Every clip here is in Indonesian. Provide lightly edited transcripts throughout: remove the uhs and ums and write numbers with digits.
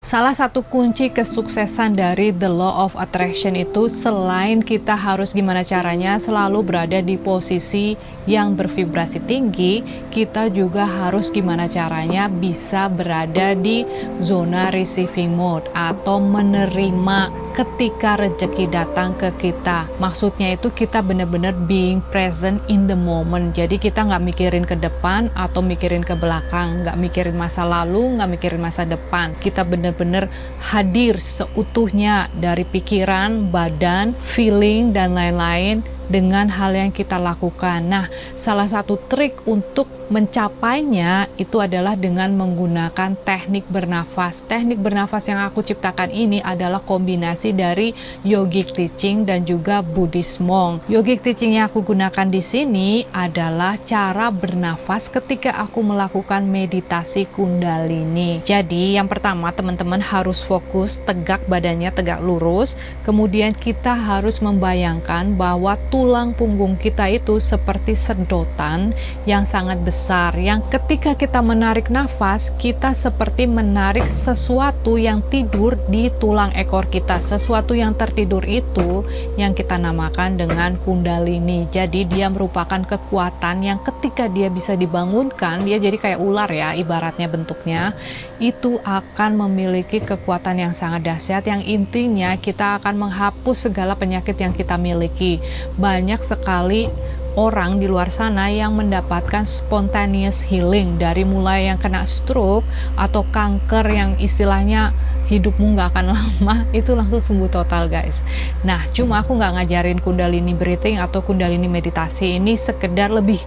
Salah satu kunci kesuksesan dari The Law of Attraction itu, selain kita harus gimana caranya selalu berada di posisi yang bervibrasi tinggi, kita juga harus gimana caranya bisa berada di zona receiving mode atau menerima ketika rezeki datang ke kita. Maksudnya itu kita benar-benar being present in the moment. Jadi kita nggak mikirin ke depan atau mikirin ke belakang, nggak mikirin masa lalu, nggak mikirin masa depan. Kita benar-benar hadir seutuhnya dari pikiran, badan, feeling, dan lain-lain dengan hal yang kita lakukan. Nah, salah satu trik untuk mencapainya itu adalah dengan menggunakan teknik bernafas. Teknik bernafas yang aku ciptakan ini adalah kombinasi dari yogic teaching dan juga Buddhist monk. Yogic teaching yang aku gunakan di sini adalah cara bernafas ketika aku melakukan meditasi kundalini. Jadi, yang pertama teman-teman harus fokus, tegak badannya, tegak lurus. Kemudian kita harus membayangkan bahwa tulang punggung kita itu seperti sedotan yang sangat besar, yang ketika kita menarik nafas, kita seperti menarik sesuatu yang tidur di tulang ekor kita. Sesuatu yang tertidur itu yang kita namakan dengan kundalini. Jadi dia merupakan kekuatan yang ketika dia bisa dibangunkan, dia jadi kayak ular ya, ibaratnya bentuknya, itu akan memiliki kekuatan yang sangat dahsyat, yang intinya kita akan menghapus segala penyakit yang kita miliki. Banyak sekali orang di luar sana yang mendapatkan spontaneous healing, dari mulai yang kena stroke atau kanker yang istilahnya hidupmu nggak akan lama, itu langsung sembuh total guys. Nah, cuma aku nggak ngajarin kundalini breathing atau kundalini meditasi, ini sekedar lebih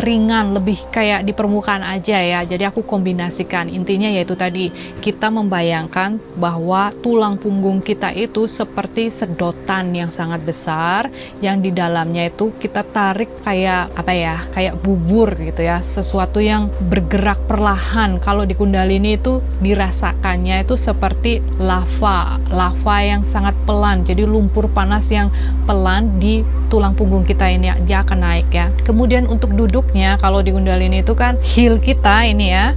ringan, lebih kayak di permukaan aja ya. Jadi aku kombinasikan, intinya yaitu tadi kita membayangkan bahwa tulang punggung kita itu seperti sedotan yang sangat besar, yang di dalamnya itu kita tarik kayak apa ya, kayak bubur gitu ya, sesuatu yang bergerak perlahan. Kalau di kundalini itu dirasakannya itu seperti lava yang sangat pelan, jadi lumpur panas yang pelan di tulang punggung kita ini, dia akan naik ya. Kemudian untuk duduknya, kalau di kundalini itu kan heel kita ini ya,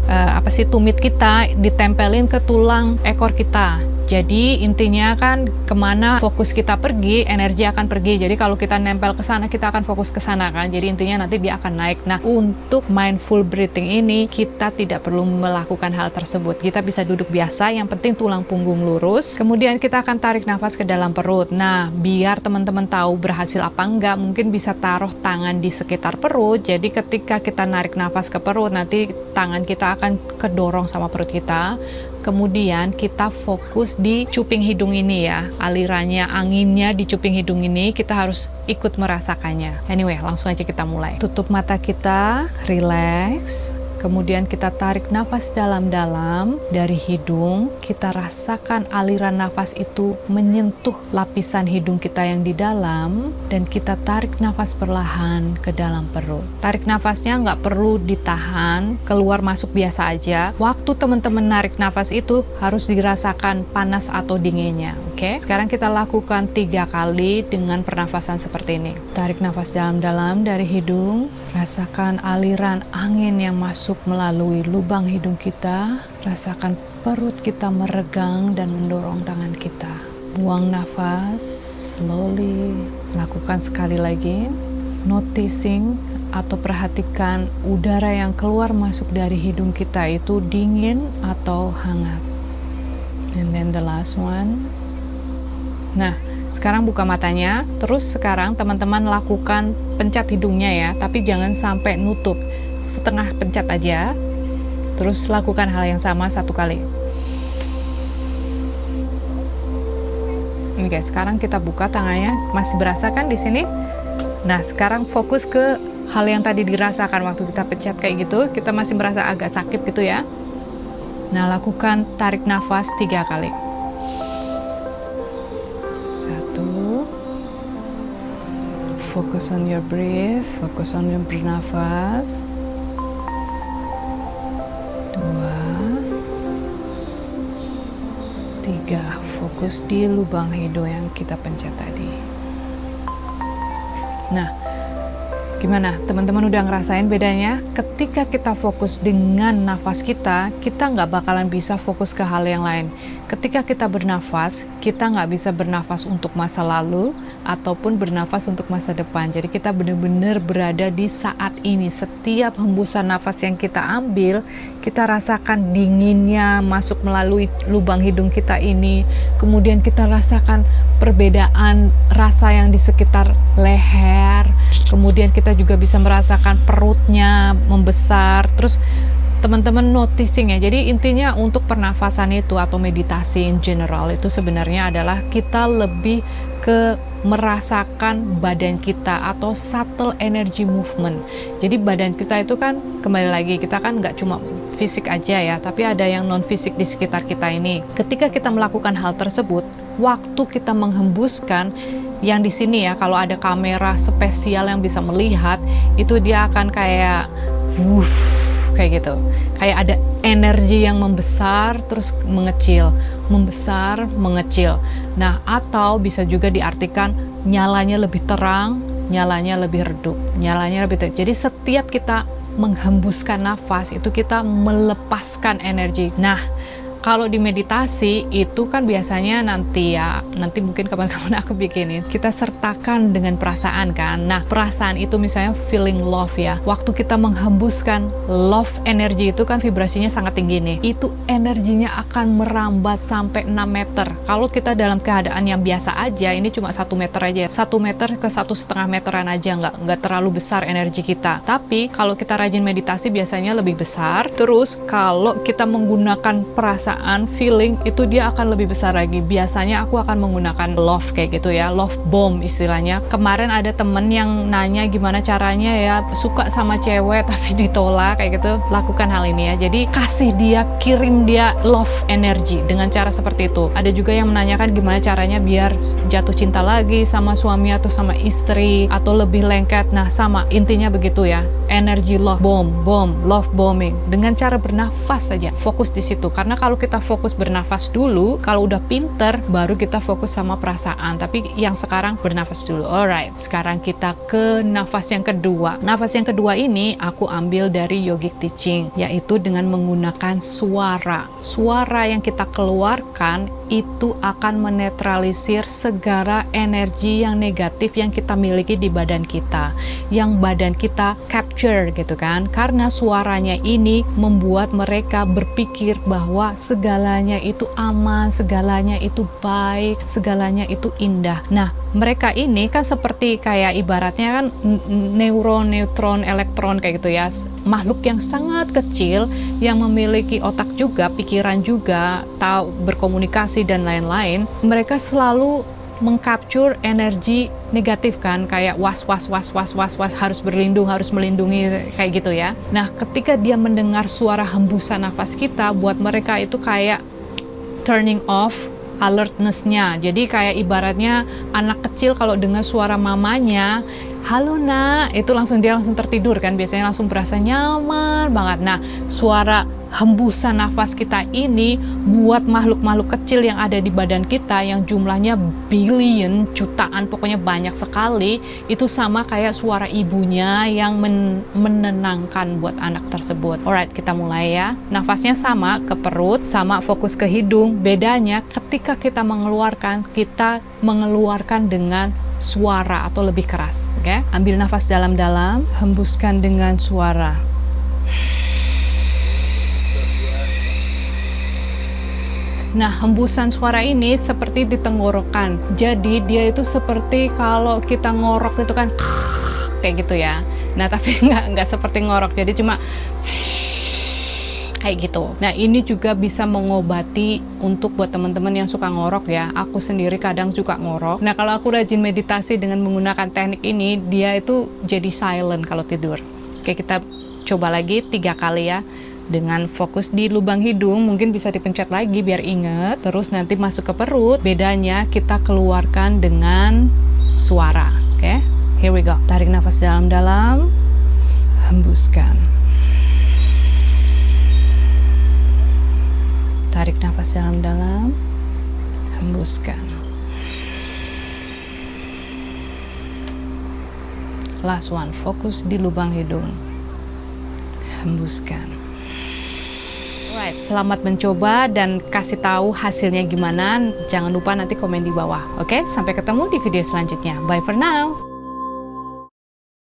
tumit kita ditempelin ke tulang ekor kita. Jadi intinya kan kemana fokus kita pergi, energi akan pergi. Jadi kalau kita nempel ke sana, kita akan fokus ke sana kan. Jadi intinya nanti dia akan naik. Nah, untuk mindful breathing ini kita tidak perlu melakukan hal tersebut. Kita bisa duduk biasa, yang penting tulang punggung lurus. Kemudian kita akan tarik nafas ke dalam perut. Nah, biar teman-teman tahu berhasil apa enggak, mungkin bisa taruh tangan di sekitar perut. Jadi ketika kita narik nafas ke perut, nanti tangan kita akan kedorong sama perut kita. Kemudian kita fokus di cuping hidung ini ya, alirannya, anginnya di cuping hidung ini, kita harus ikut merasakannya. Anyway, langsung aja kita mulai. Tutup mata kita, relax. Kemudian kita tarik nafas dalam-dalam dari hidung. Kita rasakan aliran nafas itu menyentuh lapisan hidung kita yang di dalam, dan kita tarik nafas perlahan ke dalam perut. Tarik nafasnya nggak perlu ditahan, keluar masuk biasa aja. Waktu teman-teman narik nafas itu harus dirasakan panas atau dinginnya. Oke? Sekarang kita lakukan 3 kali dengan pernafasan seperti ini. Tarik nafas dalam-dalam dari hidung, rasakan aliran angin yang masuk melalui lubang hidung kita, rasakan perut kita meregang dan mendorong tangan kita. Buang nafas slowly. Lakukan sekali lagi. Noticing atau perhatikan udara yang keluar masuk dari hidung kita itu dingin atau hangat. And then the last one. Nah, sekarang buka matanya. Terus sekarang teman-teman lakukan pencet hidungnya ya, tapi jangan sampai nutup. Setengah pencet aja. Terus lakukan hal yang sama 1 kali. Ini guys, sekarang kita buka tangannya. Masih berasa kan di sini? Nah, sekarang fokus ke hal yang tadi dirasakan waktu kita pencet kayak gitu. Kita masih merasa agak sakit gitu ya. Nah, lakukan tarik nafas 3 kali. 1. Focus on your breath, fokus on your bernafas. 3. Fokus di lubang hidung yang kita pencet tadi. Nah, Gimana? Teman-teman udah ngerasain bedanya? Ketika kita fokus dengan nafas kita nggak bakalan bisa fokus ke hal yang lain. Ketika kita bernafas, kita nggak bisa bernafas untuk masa lalu ataupun bernafas untuk masa depan. Jadi kita benar-benar berada di saat ini. Setiap hembusan nafas yang kita ambil, kita rasakan dinginnya masuk melalui lubang hidung kita ini. Kemudian kita rasakan perbedaan rasa yang di sekitar leher. Kemudian kita juga bisa merasakan perutnya membesar. Terus teman-teman noticing ya. Jadi intinya untuk pernafasan itu atau meditasi in general itu sebenarnya adalah kita lebih ke merasakan badan kita atau subtle energy movement. Jadi badan kita itu kan kembali lagi, kita kan nggak cuma fisik aja ya, tapi ada yang non fisik di sekitar kita ini. Ketika kita melakukan hal tersebut, waktu kita menghembuskan, yang di sini ya, kalau ada kamera spesial yang bisa melihat, itu dia akan kayak kayak gitu. Kayak ada energi yang membesar terus mengecil, membesar, mengecil. Nah, atau bisa juga diartikan nyalanya lebih terang, nyalanya lebih redup, nyalanya lebih terang. Jadi setiap kita menghembuskan nafas, itu kita melepaskan energi. Nah, kalau di meditasi itu kan biasanya nanti mungkin kapan-kapan aku bikinin, kita sertakan dengan perasaan kan. Nah, perasaan itu misalnya feeling love ya. Waktu kita menghembuskan love energi itu kan vibrasinya sangat tinggi nih. Itu energinya akan merambat sampai 6 meter. Kalau kita dalam keadaan yang biasa aja, ini cuma 1 meter aja. 1 meter ke 1,5 meteran aja, nggak terlalu besar energi kita. Tapi kalau kita rajin meditasi biasanya lebih besar. Terus kalau kita menggunakan perasaan, feeling, itu dia akan lebih besar lagi. Biasanya aku akan menggunakan love kayak gitu ya, love bomb istilahnya. Kemarin ada temen yang nanya gimana caranya ya suka sama cewek tapi ditolak kayak gitu. Lakukan hal ini ya. Jadi kasih dia, kirim dia love energy dengan cara seperti itu. Ada juga yang menanyakan gimana caranya biar jatuh cinta lagi sama suami atau sama istri atau lebih lengket. Nah, sama intinya begitu ya. Energy love bomb, love bombing dengan cara bernafas saja. Fokus di situ. Karena kalau kita fokus bernafas dulu, kalau udah pinter baru kita fokus sama perasaan. Tapi yang sekarang bernafas dulu. Alright, sekarang kita ke nafas yang kedua. Nafas yang kedua ini aku ambil dari yogic teaching, yaitu dengan menggunakan suara. Suara yang kita keluarkan itu akan menetralisir segala energi yang negatif yang kita miliki di badan kita, yang badan kita capture gitu kan. Karena suaranya ini membuat mereka berpikir bahwa segalanya itu aman, segalanya itu baik, segalanya itu indah. Nah, mereka ini kan seperti kayak ibaratnya kan neuron, neutron, elektron kayak gitu ya. Makhluk yang sangat kecil yang memiliki otak juga, pikiran juga, tahu berkomunikasi dan lain-lain. Mereka selalu mengcapture energi negatif kan, kayak was, harus berlindung, harus melindungi kayak gitu ya. Nah, ketika dia mendengar suara hembusan nafas kita, buat mereka itu kayak turning off alertness-nya. Jadi kayak ibaratnya anak kecil kalau dengar suara mamanya, halo nak, itu dia langsung tertidur kan, biasanya langsung berasa nyaman banget. Nah, suara hembusan nafas kita ini buat makhluk-makhluk kecil yang ada di badan kita yang jumlahnya billion, jutaan, pokoknya banyak sekali, itu sama kayak suara ibunya yang menenangkan buat anak tersebut. Alright, kita mulai ya. Nafasnya sama ke perut, sama fokus ke hidung. Bedanya ketika kita mengeluarkan dengan suara atau lebih keras. Oke? Ambil nafas dalam-dalam, hembuskan dengan suara. Nah, hembusan suara ini seperti di tenggorokan. Jadi dia itu seperti kalau kita ngorok itu kan kayak gitu ya. Nah, tapi nggak seperti ngorok. Jadi cuma kayak gitu. Nah, ini juga bisa mengobati untuk buat teman-teman yang suka ngorok ya. Aku sendiri kadang suka ngorok. Nah, kalau aku rajin meditasi dengan menggunakan teknik ini, dia itu jadi silent kalau tidur. Oke, kita coba lagi 3 kali ya. Dengan fokus di lubang hidung, mungkin bisa dipencet lagi biar inget. Terus nanti masuk ke perut, bedanya kita keluarkan dengan suara. Oke, here we go. Tarik nafas dalam-dalam, hembuskan. Tarik nafas dalam-dalam, hembuskan. Last one, fokus di lubang hidung. Hembuskan. Alright, selamat mencoba dan kasih tahu hasilnya gimana. Jangan lupa nanti komen di bawah. Oke, sampai ketemu di video selanjutnya. Bye for now.